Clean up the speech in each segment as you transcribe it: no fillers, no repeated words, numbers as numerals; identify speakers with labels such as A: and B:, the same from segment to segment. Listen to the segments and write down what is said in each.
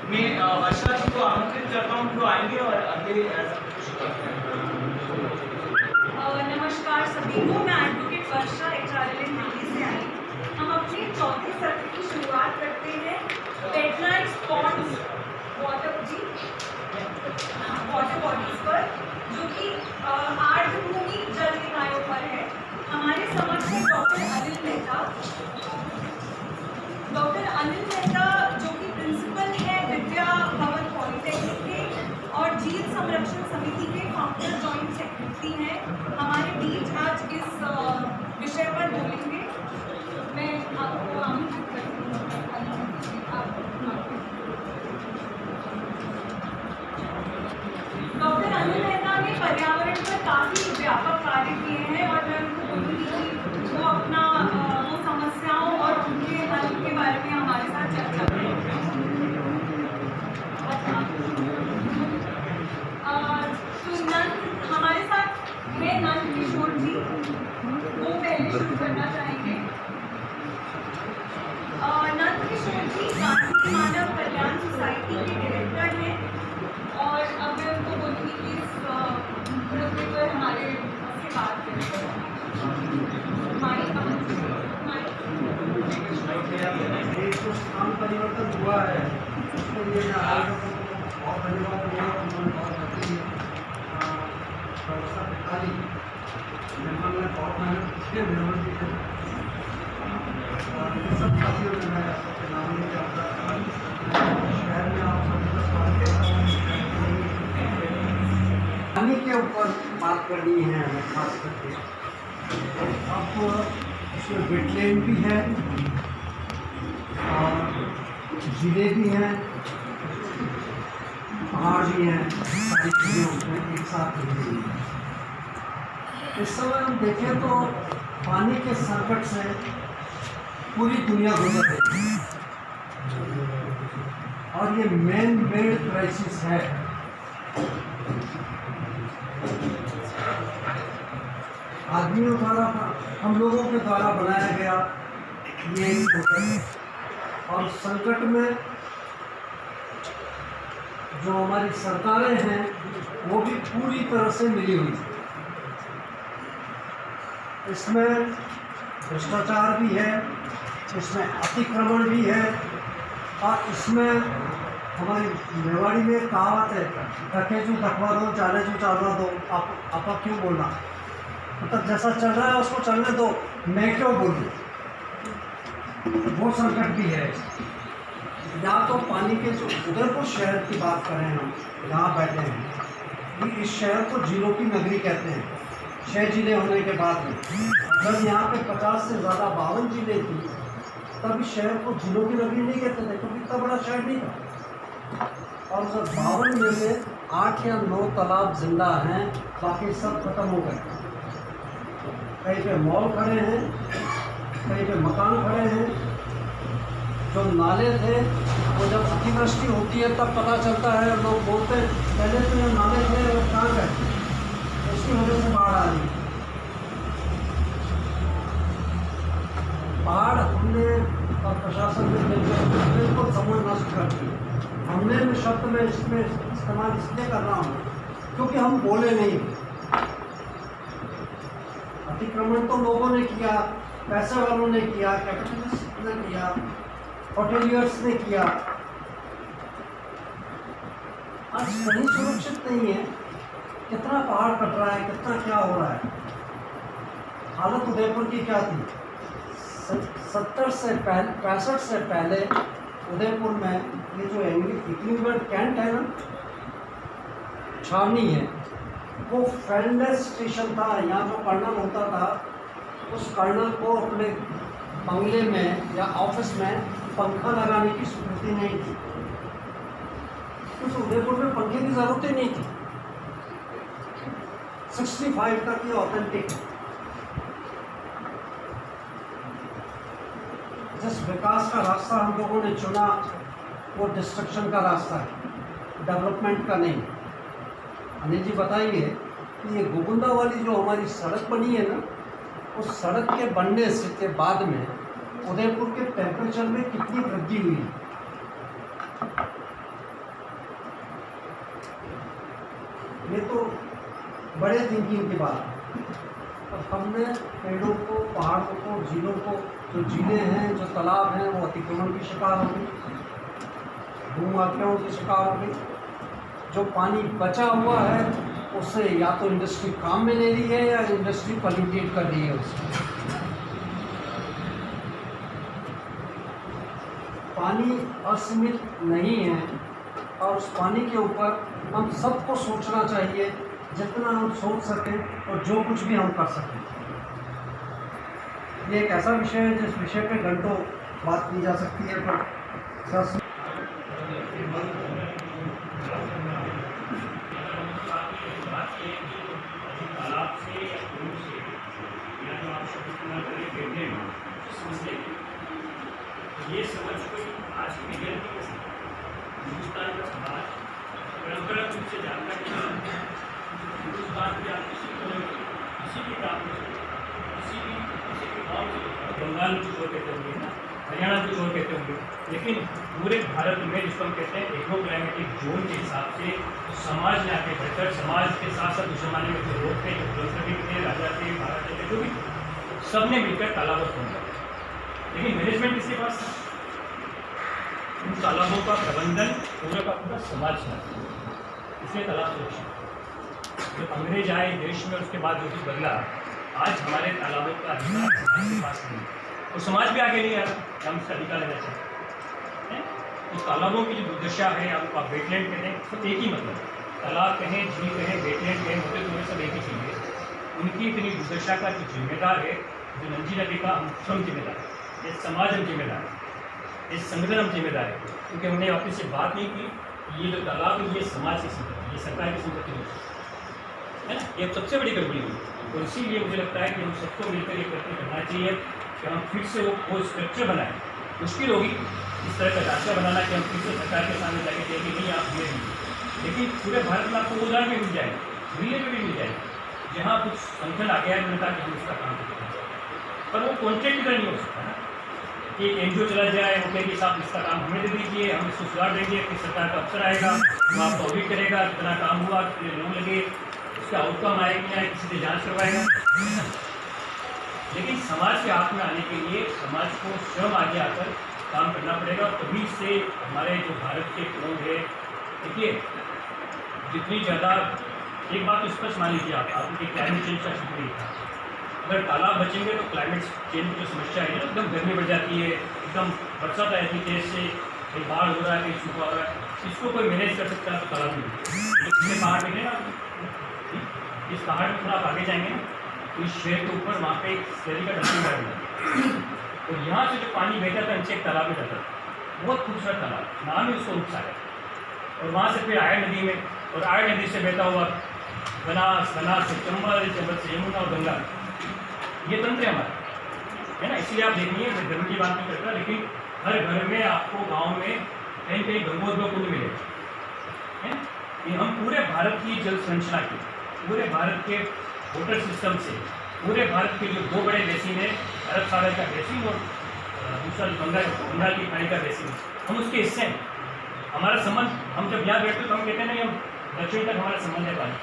A: मैं वर्षा जी को आमंत्रित करता हूँ जो आएंगे और आगे ऐसा कुछ करते हैं।
B: नमस्कार सभी को, मैं एडवोकेट वर्षा HRLN दिल्ली से आई। हम अपने चौथे सत्र की शुरुआत करते हैं वेटलैंड्स, पॉन्ड्स, वाटर बॉडीज पर, जो कि आर्द्रभूमि जल निकायों पर है। हमारे समक्ष है डॉक्टर अनिल मेहता, जो कि प्रिंसिपल है विद्या भवन पॉलिटेक्निक के और झील संरक्षण समिति के फाउंडर जॉइंट सेक्रेटरी हैं। हमारे बीच आज इस विषय पर बोलेंगे। मैं आपको आमंत्रित करती हूँ। डॉक्टर अनिल मेहता ने पर्यावरण पर काफ़ी व्यापक कार्य किए हैं और मैं उनको बोलूँगी कि वो अपना वो समस्याओं और उनके हल के बारे में हमारे साथ चर्चा करें। तो नंद हमारे साथ है, नंद किशोर जी, वो पहले शुरू करना चाहेंगे। नंद किशोर जी गांधी मानव कल्याण सोसाइटी के डायरेक्टर हैं और अब मैं उनको बोलूँगी कि इस मुद्दे पर हमारे से बात करें।
C: जो स्थान परिवर्तन हुआ है उसके लिए मैं आयोजकों को बहुत धन्यवाद दूंगा। उन्होंने बहुत अच्छी व्यवस्था निकाली। मेहमान ने बहुत मेहनत की, मेहनत की है और इन सब साथियों ने मैं सबके नाम नहीं जानता। शहर में आप सभी का स्वागत करता हूँ। पानी के ऊपर बात करनी है हमें खास करके। अब उसमें वेटलैंड भी है और जिले भी हैं, पहाड़ भी हैं, सारी चीज़ें उसमें एक साथ मिली हुई हैं। इस समय हम देखें तो पानी के संकट से पूरी दुनिया गुजर रही है और ये मैन मेड क्राइसिस है। आदमियों द्वारा, हम लोगों के द्वारा बनाया गया ये संकट है और संकट में जो हमारी सरकारें हैं वो भी पूरी तरह से मिली हुई है। इसमें भ्रष्टाचार भी है, इसमें अतिक्रमण भी है और इसमें हमारी मेवाड़ी में एक कहावत है, रखे जो दखवा दो, चाले जो चालवा दो। आप क्यों बोलना, मतलब जैसा चल रहा है उसको चलने दो, मैं क्यों बोलूँ। वो संकट भी है। या तो पानी के जो उदयपुर शहर की बात करें, हम यहाँ बैठे हैं कि इस शहर को जिलों की नगरी कहते हैं। 6 जिले होने के बाद में जब यहाँ पे 50 से ज़्यादा 52 जिले थी तब इस शहर को जिलों की नगरी नहीं कहते थे, क्योंकि इतना बड़ा शहर नहीं था। और जब 52 में से 8 या 9 तालाब जिंदा हैं, बाकी सब खत्म हो गए। कहीं पे मॉल खड़े हैं, कहीं पे मकान खड़े हैं। जो नाले थे वो जब अतिवृष्टि होती है तब पता चलता है, लोग बोलते हैं पहले तो ये नाले थे और कहाँ गए, उसकी वजह से बाढ़ आ रही। बाढ़ हमने और प्रशासन ने मिलकर बिल्कुल समझ नष्ट कर दी। हमने में शब्द में इसमें इस्तेमाल इसलिए कर रहा हूँ क्योंकि हम बोले नहीं। अतिक्रमण तो लोगों ने किया, पैसे वालों ने किया, कैपिटलिस्ट ने किया, होटेलियर्स ने किया। आज कहीं सुरक्षित नहीं है, कितना पहाड़ कट रहा है, कितना क्या हो रहा है। हालत उदयपुर की क्या थी? 65 से पहले उदयपुर में ये जो इंग्लिश कैंट है ना, छावनी है, वो फ्रेंडलेस स्टेशन था। यहाँ जो कर्नल होता था उस कर्नल को अपने बंगले में या ऑफिस में पंखा लगाने की स्वीकृति नहीं थी। उस उदयपुर में पंखे की ज़रूरत ही नहीं थी। 65 तक ये ऑथेंटिक। जिस विकास का रास्ता हम लोगों ने चुना वो डिस्ट्रक्शन का रास्ता है, डेवलपमेंट का नहीं। अनिल जी बताइए कि ये गोविंदा वाली जो हमारी सड़क बनी है ना, उस सड़क के बनने से के बाद में उदयपुर के टेम्परेचर में कितनी वृद्धि हुई। बड़े थिंकिंग की बात है। अब हमने पेड़ों को, पहाड़ों को, झीलों को, जो झीलें हैं, जो तालाब हैं, वो अतिक्रमण की शिकार हो गई, भूमाफियाओं की शिकार हो गई। जो पानी बचा हुआ है उससे या तो इंडस्ट्री काम में ले रही है या इंडस्ट्री पॉल्यूटेट कर रही है उसको। पानी असीमित नहीं है और उस पानी के ऊपर हम सबको सोचना चाहिए, जितना हम सोच सकें और जो कुछ भी हम कर सकें। ये एक ऐसा विषय है जिस विषय पे घंटों बात की जा सकती है, पर 10
D: तालाब से या कुएं से या जो आप शब्द इस्तेमाल करें कहते हैं समझते हैं, ये समझ कोई आज की विज्ञान की कसम हिंदुस्तान का समाज परंपरागत रूप से जानता है। हिंदुस्तान के आप किसी भी काम में किसी भी गाँव से बंगाल में कुछ और कहते होंगे ना, हरियाणा में कुछ और कहते होंगे, लेकिन पूरे भारत में जिसको हम कहते हैं एक्रो क्लाइमेटिक जोन के हिसाब से समाज ने आगे बढ़कर समाज के साथ साथ उस जमाने में जो लोग थे, जो फिलोसफी थे, राजा थे, महाराजा थे, जो भी सब ने मिलकर तालाबों को खोला। लेकिन मैनेजमेंट किसके पास था? उन तालाबों का प्रबंधन पूरा का पूरा समाज था, इसलिए तालाब सुरक्षा। जब अंग्रेज आए देश में उसके बाद जो कुछ बदला, आज हमारे तालाबों का अधिकार समाज के पास नहीं, और समाज भी आगे नहीं आ रहा, हम इसका अधिकार लेना चाहते हैं। तो तालाबों की जो दुर्दशा है, आपको आप वेटलैंड कहते हैं, सब एक ही मतलब, तालाब कहें, झील कहें, वेटलैंड कहें, होते तुम्हें सब एक ही चीज़ है। उनकी इतनी दुर्दशा का जो जिम्मेदार है, जो नंजी नदी का हम स्वयं जिम्मेदार है, ये समाज हम जिम्मेदार है, इस संगठन हम जिम्मेदार है, क्योंकि हमने आपस से बात नहीं की, ये जो तालाब है ये समाज की संपत्ति, ये सरकार की संपत्ति नहीं है ना, ये सबसे बड़ी गड़बड़ी हुई। और इसीलिए मुझे लगता है कि हम सबको मिलकर ये प्रयत्न करना चाहिए कि हम फिर से वो स्ट्रक्चर बनाएं। मुश्किल होगी इस तरह का ढांचा बनाना कि हम फिर से सरकार के सामने जाके कहें कि नहीं आप ये नहीं, लेकिन पूरे भारत में आपको उदाहरण में मिल जाएगा, मिलने में भी मिल जाएगा, जहाँ कुछ संगठन आ गया है उन्होंने कहा कि हम इसका काम करते हैं, पर वो कॉन्ट्रैक्ट की तरह नहीं हो सकता ना कि एक NGO चला जाए, वो कहेगी साहब इसका काम हमें दे दीजिए, हम इसको सुधार देंगे, फिर सरकार का अफसर आएगा, वो आपको ऑडिट करेगा, कितना काम हुआ, कितने लोग लगे, उसका आउटकम आएगा नहीं आए, किसी से जाँच करवाएगा। लेकिन समाज के हाथ में आने के लिए समाज को स्वयं आगे आकर काम करना पड़ेगा, तभी से हमारे जो भारत के लोग हैं, देखिए जितनी ज़्यादा, एक बात तो स्पष्ट मान लीजिए आपको कि क्लाइमेट चेंज का शुरू नहीं था, अगर तालाब बचेंगे तो क्लाइमेट चेंज की जो समस्या है, एकदम गर्मी बढ़ जाती है, एकदम बरसात आ जाती है तेज से, कहीं बाढ़ हो रहा है, कहीं सूखा हो रहा है, इसको कोई मैनेज कर सकता है तो तालाब नहीं। पहाड़ देखें ना, इस पहाड़ में थोड़ा आप आगे जाएंगे ना, तो इस शहर के ऊपर वहाँ पे एक शहरी का डस्टिंग गार्ड है, और यहाँ से जो पानी बहता था नीचे एक तालाब में जाता था, बहुत खूबसूरत तालाब, नाम ही उसको रूप है, और वहाँ से फिर आयर नदी में, और आयर नदी से बहता हुआ बनास, बनास से चंबल, चंबल से यमुना और गंगा, ये तंत्र है हमारा, है ना। इसलिए आप देखिए, मैं धर्म की बात नहीं करता, लेकिन हर घर में आपको गांव में कहीं कहीं गंगोदय कुंड मिलेगा, है ना। ये हम पूरे भारत की जल संरचना की, पूरे भारत के वाटर सिस्टम से, पूरे भारत के जो दो बड़े बेसिन है, अरब सागर का बेसिन और दूसरा बंगाल की खाड़ी का बेसिन, हम उसके हिस्से हैं। हमारा संबंध, हम जब यहाँ बैठते तो हम कहते हैं नहीं, हम दक्षिण तक हमारा संबंध है पानी,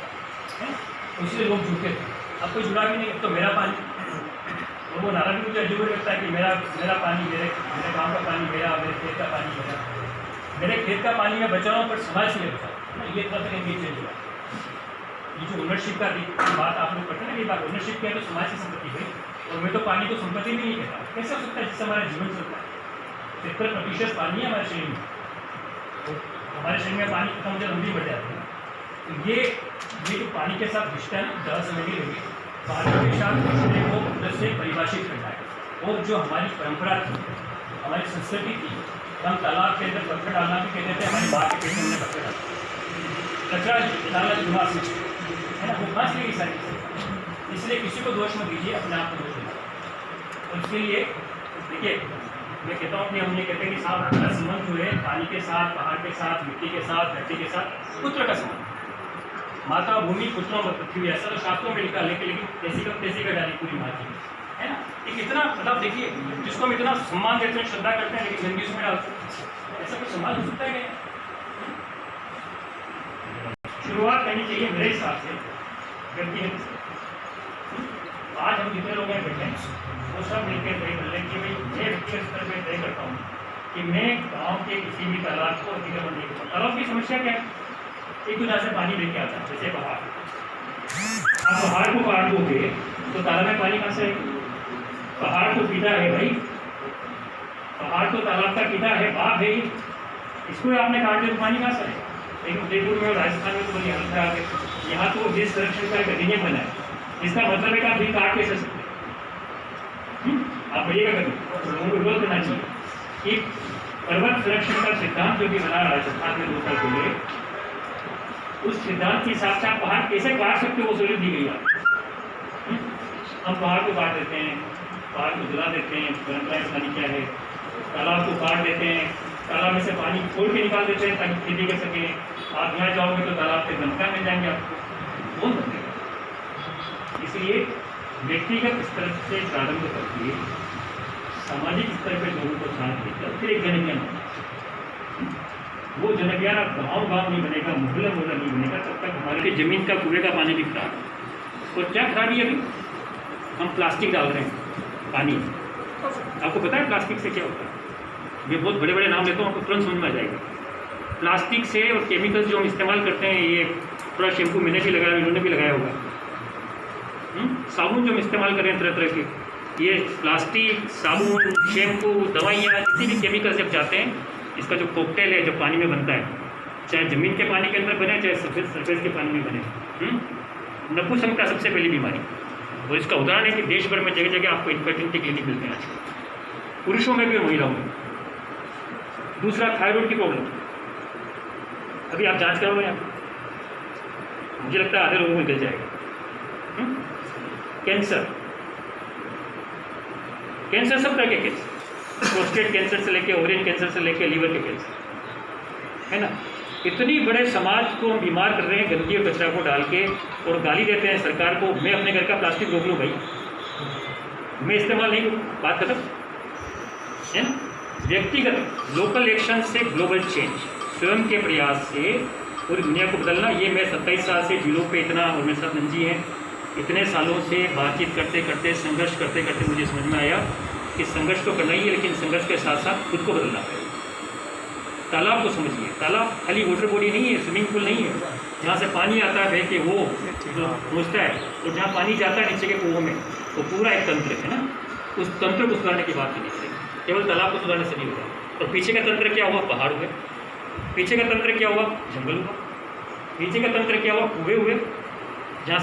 D: है ना, तो इसलिए लोग जुड़ते थे। अब कोई जुड़ा भी नहीं, अब तो मेरा पानी, और वो नारा भी मुझे अजीब लगता है कि मेरा पानी, मेरे गाँव का पानी मेरा, मेरे खेत का पानी मेरा, मेरे खेत का पानी मैं बचा रहा हूँ पर समाज के लिए बचा रहा हूँ, ये तरह का इंगेज चेंज हुआ। ये जो ओनरशिप का बात आप लोग करते हैं ना, ये बात ओनरशिप की है तो समाज की संपत्ति हुई, और मैं तो पानी को संपत्ति भी नहीं कहता। कैसे हो सकता है जिससे हमारा जीवन चलता है? 70% पानी है हमारे शरीर में, तो हमारे शरीर में पानी खत्म हो जाए, हम भी बढ़ जाते हैं। तो ये जो पानी के साथ रिश्ता है ना, ज़्यादा समय नहीं लगे, पानी के साथ रिश्ते को उधर से परिभाषित करना है। और जो हमारी परंपरा थी, हमारी संस्कृति थी, हम तालाब के अंदर पत्थर डालना भी कहते थे, हमारी माँ के पेट में हमने पत्थर डाला, कचरा डालना जुआ से, है ना, वो खास नहीं सारी चीज़ें। इसलिए किसी को दोष मत दीजिए, अपने आप को दोष दीजिए। और इसके लिए देखिए, मैं कहता हूँ कि हम ये कहते हैं कि साहब हमारा संबंध जो है पानी के साथ, पहाड़ के साथ, मिट्टी के साथ, धरती के साथ, पुत्र का संबंध, माता भूमि पुत्रों में पृथ्वी, ऐसा तो शास्त्रों में लिखा, लेकिन कैसी का डाली पूरी माँ की, है ना। एक इतना मतलब देखिए, जिसको हम इतना सम्मान देते हैं, श्रद्धा करते हैं, लेकिन जिंदगी उसमें डालते हैं, ऐसा कुछ सम्मान हो सकता है क्या? शुरुआत करनी चाहिए मेरे हिसाब से व्यक्ति है। आज हम जितने लोग हैं बैठे हैं वो सब मिलकर तय कर लें कि भाई मैं व्यक्तिगत स्तर पर तय करता हूँ कि मैं गाँव के किसी भी तालाब को अतिक्रमण नहीं करूँ। तालाब की समस्या क्या है? एक तो जहाँ से पानी लेके आता है, जैसे पहाड़, आप पहाड़ को काट दोगे तो तालाब में पानी कहाँ से आएगा? पहाड़ तो पिता है भाई, पहाड़ तो तालाब का पिता है, बाप है, इसको आपने काट दिया तो पानी कहाँ से आएगा? लेकिन उदयपुर में और राजस्थान में तो बड़ी हालत खराब है। यहाँ तो जिस संरक्षण का एक अधिनियम बना है, इसका मतलब है कि आप भी काट कैसे सकते हैं? आप बढ़िएगा कभी लोगों को विरोध करना चाहिए कि पर्वत संरक्षण का सिद्धांत जो भी बना राजस्थान में 2 साल पहले, उस सिद्धांत के हिसाब से आप पहाड़ कैसे काट सकते हो वो जरूरत दी गई है। हम पहाड़ को काट देते हैं, पहाड़ को जला देते हैं, परंपरा इंसानी क्या है, तालाब को काट देते हैं, तालाब में से पानी खोल के निकाल देते हैं ताकि खेती कर सकें। आप यहाँ जाओगे तो तालाब से गंदगा मिल जाएंगे आपको, बहुत बनेगा। इसलिए व्यक्तिगत स्तर से प्रारंभ करके सामाजिक स्तर पर लोगों को साथ देकर फिर एक जनज्ञान, वो जनज्ञान अब गाँव नहीं बनेगा, मोहल्ला नहीं बनेगा, तब तक हमारे जमीन का कुएं का पानी भी खराब है। और क्या खराबी है? अभी हम प्लास्टिक डाल रहे हैं पानी। आपको पता है प्लास्टिक से क्या होता है? ये बहुत बड़े बड़े नाम लेता हूँ, आपको तुरंत समझ में आ जाएगा। प्लास्टिक से और केमिकल्स जो हम इस्तेमाल करते हैं, ये थोड़ा शैम्पू मैंने भी लगाया, इन्होंने भी लगाया होगा, साबुन जो हम इस्तेमाल कर रहे हैं तरह तरह के, ये प्लास्टिक, साबुन, शैम्पू, दवाइयाँ, जितनी भी केमिकल्स जब जाते हैं, इसका जो कॉकटेल है जो पानी में बनता है, चाहे ज़मीन के पानी के अंदर बने, चाहे सरफेस के पानी में बने, नपुंसकता सबसे पहली बीमारी। और इसका उदाहरण है कि देश भर में जगह जगह आपको इन्फर्टिलिटी क्लिनिक मिलते हैं आजकल, पुरुषों में भी और महिलाओं में। दूसरा, थायराइड की प्रॉब्लम। अभी आप जांच करोगे यहाँ, मुझे लगता है आधे लोगों को निकल जाएगा। कैंसर, कैंसर सब तरह के कैंसर, प्रोस्टेट कैंसर से लेके ओवरियन कैंसर से लेके लीवर के कैंसर, है ना। इतनी बड़े समाज को हम बीमार कर रहे हैं गंदगी और कचरा को डाल के, और गाली देते हैं सरकार को। मैं अपने घर का प्लास्टिक रोक लूँ भाई, मैं इस्तेमाल नहीं करूँ, बात खत्म है ना। व्यक्तिगत लोकल एक्शन से ग्लोबल चेंज, स्वयं के प्रयास से पूरी दुनिया को बदलना। ये मैं 27 साल से जिलों पे इतना, और मेरे साथ नंजी हैं, इतने सालों से बातचीत करते करते, संघर्ष करते करते मुझे समझ में आया कि संघर्ष तो करना ही है, लेकिन संघर्ष के साथ साथ खुद को बदलना है। तालाब को समझिए, तालाब खाली वाटर बॉडी नहीं है, स्विमिंग पूल नहीं है जहाँ से पानी आता है कि वो पहुँचता है, और जहाँ पानी जाता है नीचे के कुओं में, वो पूरा एक तंत्र है ना। उस तंत्र को सुधारने की बात नहीं है, केवल तालाब को सुधारने से नहीं होगा। और पीछे का तंत्र क्या हुआ? पहाड़ हुए। पीछे का तंत्र क्या हुआ? जंगल हुआ। पीछे का तंत्र क्या हुआ? कुएं हुए, जहाँ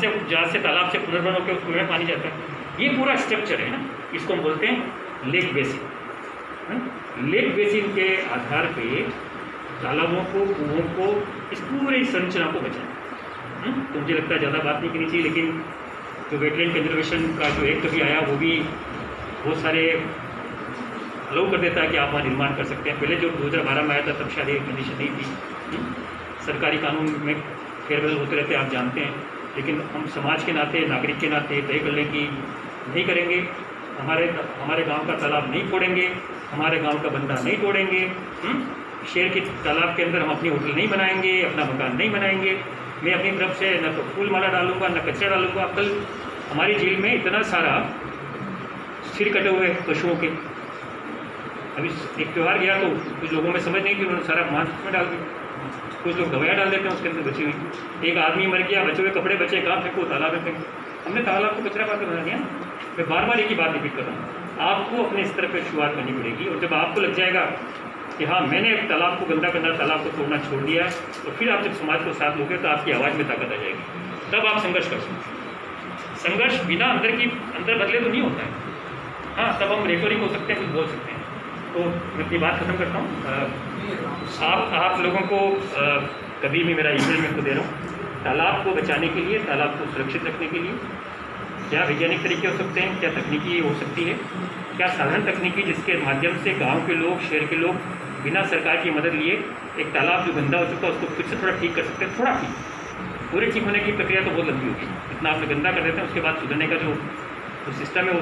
D: से तालाब से पुनर्वन होकर उस कुएं में पानी जाता है। ये पूरा स्ट्रक्चर है ना, इसको हम बोलते हैं लेक बेसिन। लेक बेसिन के आधार पे तालाबों को, कुओं को, इस पूरे संरचना को बचाना। तो मुझे लगता है ज़्यादा बात नहीं करनी चाहिए, लेकिन जो वेटलैंड कंजर्वेशन का जो एक्ट अभी आया, वो भी बहुत सारे अलाउ कर देता है कि आप वहाँ निर्माण कर सकते हैं। पहले जो 2012 में आया था तब शायद ये कंडीशन नहीं थी। सरकारी कानून में फेरबदल होते रहते आप जानते हैं, लेकिन हम समाज के नाते, नागरिक के नाते तय कर लें कि नहीं करेंगे, हमारे गांव का तालाब नहीं फोड़ेंगे, हमारे गांव का बंदा नहीं तोड़ेंगे, शहर के तालाब के अंदर हम अपनी होटल नहीं बनाएंगे, अपना मकान नहीं बनाएंगे, मैं अपनी तरफ से न तो फूल माला डालूंगा न कचरा डालूंगा। कल हमारी झील में इतना सारा सिर कटे हुए पशुओं के, अभी एक त्यौहार गया तो कुछ लोगों में समझ नहीं कि उन्होंने सारा मांस में डाल दिया। कुछ लोग दवाइयाँ डाल देते हैं उसके अंदर बची हुई। एक आदमी मर गया, बचे हुए कपड़े बचे, कहाँ फेंको? तालाब में फेंको। हमने तालाब को कचरा पात्र बना दिया। मैं बार बार एक ही बात रिपीट कर रहा हूँ, आपको अपने स्तर पर शुरुआत करनी पड़ेगी। और जब आपको लग जाएगा कि हाँ मैंने तालाब को गंदा करना, तालाब को तोड़ना छोड़ दिया, तो फिर आप जब समाज को साथ लोगे तो आपकी आवाज़ में ताकत आ जाएगी, तब आप संघर्ष कर सकते हैं। संघर्ष बिना अंदर बदले तो नहीं होता है। हाँ, तब हम रेटोरिक हो सकते हैं, कुछ बोल सकते हैं। तो मैं अपनी बात खत्म करता हूँ। आप लोगों को कभी भी मेरा ईमेल में को दे रहा हूँ, तालाब को बचाने के लिए, तालाब को सुरक्षित रखने के लिए क्या वैज्ञानिक तरीके हो सकते हैं, क्या तकनीकी हो सकती है, क्या साधारण तकनीकी जिसके माध्यम से गांव के लोग, शहर के लोग बिना सरकार की मदद लिए एक तालाब जो गंदा हो चुका है उसको फिर से थोड़ा ठीक कर सकते हैं। थोड़ा ठीक, पूरे ठीक होने की प्रक्रिया तो बहुत लंबी होगी। इतना आपने गंदा कर देते हैं, उसके बाद सुधरने का जो सिस्टम है वो